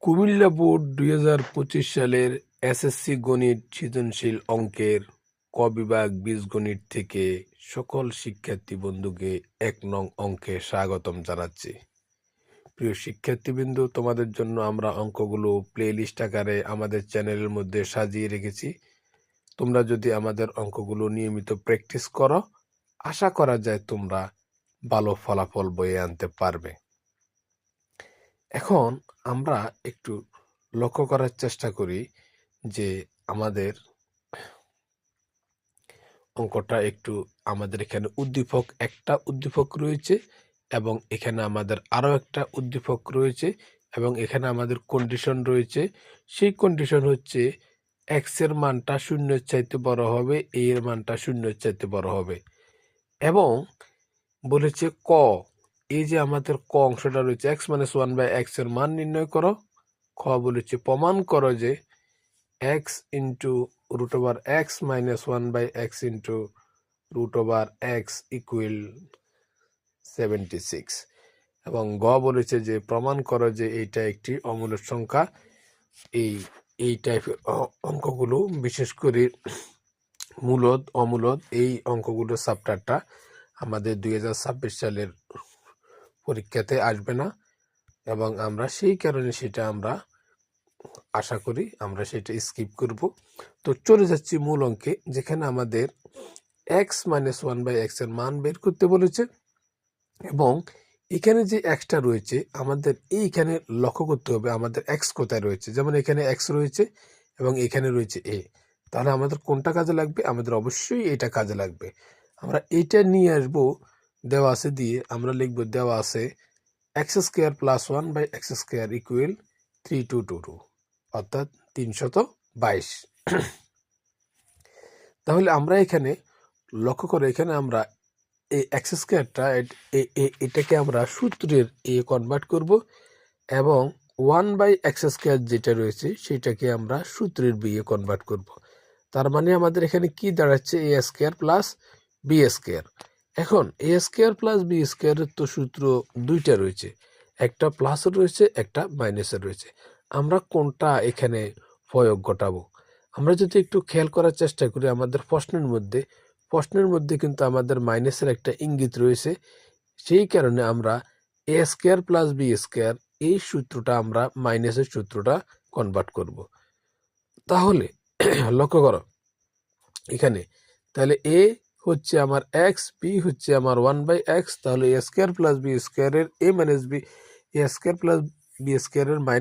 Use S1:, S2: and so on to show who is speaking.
S1: Comilla board ২০২৫ সালের SSC গণিত সৃজনশীল অঙ্কের ক বিভাগ বীজগণিত থেকে সকল শিক্ষার্থী বন্ধুকে ১ নং অঙ্কে স্বাগতম জানাচ্ছি। প্রিয় শিক্ষার্থীবৃন্দু, তোমাদের জন্য আমরা অঙ্কগুলো প্লেলিস্ট আকারে আমাদের চ্যানেলের মধ্যে সাজিয়ে রেখেছি। তোমরা যদি আমাদের অঙ্কগুলো নিয়মিত প্র্যাকটিস করো, আশা করা যায় তোমরা ভালো ফলাফল বয়ে আনতে পারবে। এখন আমরা একটু লক্ষ্য করার চেষ্টা করি যে আমাদের অঙ্কটা একটু আমাদের এখানে একটা উদ্দীপক রয়েছে এবং এখানে আমাদের আরো একটা উদ্দীপক রয়েছে এবং এখানে আমাদের কন্ডিশন রয়েছে। সেই কন্ডিশন হচ্ছে এক্স এর মানটা শূন্যের চাইতে বড় হবে, এ এর মানটা শূন্যের চাইতে বড় হবে এবং বলেছে ক, এই যে আমাদের ক অংশটা রয়েছে x minus one by x এর মান নির্ণয় করো। খ বলেছে প্রমাণ করো যে x into root over x minus one by x into root over x equal 76 এবং গ বলেছে যে প্রমাণ করো যে এইটা একটি অমূলদ সংখ্যা। এই টাইপের অঙ্কগুলো, বিশেষ করে মূলদ অমূলদ, এই অঙ্কগুলোর চ্যাপ্টারটা আমাদের ২০২৬ সালের পরীক্ষাতে আসবে না এবং আমরা সেই কারণে সেটা আমরা আশা করি আমরা সেটা স্কিপ করব। তো চলে যাচ্ছি মূল অঙ্কে, যেখানে আমাদের x minus one by x এর মান বের করতে বলেছে এবং এখানে যে এক্সটা রয়েছে আমাদের এইখানে লক্ষ্য করতে হবে আমাদের এক্স কোথায় রয়েছে। যেমন এখানে এক্স রয়েছে এবং এখানে রয়েছে এ, তাহলে আমাদের কোনটা কাজে লাগবে? আমাদের অবশ্যই এটা কাজে লাগবে। আমরা এইটা নিয়ে আসবো দেওয়া আছে দিয়ে, আমরা লিখবো দেওয়া আছে x square plus one by x square equal 3222 অর্থাৎ 322। তাহলে আমরা এখানে লক্ষ্য করে এখানে আমরা এই এক্স স্কোয়ারটা এটাকে আমরা সূত্রের এ কনভার্ট করব এবং ওয়ান বাই এক্স স্কোয়ার যেটা রয়েছে সেটাকে আমরা সূত্রের বি এ কনভার্ট করব। তার মানে আমাদের এখানে কি দাঁড়াচ্ছে? এ স্কোয়ার প্লাস বি স্কোয়ার। এখন এ স্কোয়ার প্লাস বি স্কোয়ারের তো সূত্র দুইটা রয়েছে, একটা প্লাসের রয়েছে একটা মাইনাসের রয়েছে। আমরা কোনটা এখানে প্রয়োগ ঘটাবো? আমরা যদি একটু খেয়াল করার চেষ্টা করি আমাদের প্রশ্নের মধ্যে কিন্তু আমাদের মাইনাসের একটা ইঙ্গিত রয়েছে। সেই কারণে আমরা এ স্কোয়ার প্লাস বি স্কোয়ার এই সূত্রটা আমরা মাইনাসের সূত্রটা কনভার্ট করব। তাহলে লক্ষ্য করো এখানে, তাহলে এ হচ্ছে আমার এক্স, বি হচ্ছে আমার ওয়ান বাই এক্স, তাহলে এ স্কোয়ার প্লাস বি স্কোয়ারের এ মাইনাস বি, এ স্কোয়ার প্লাস বি স্কোয়ারের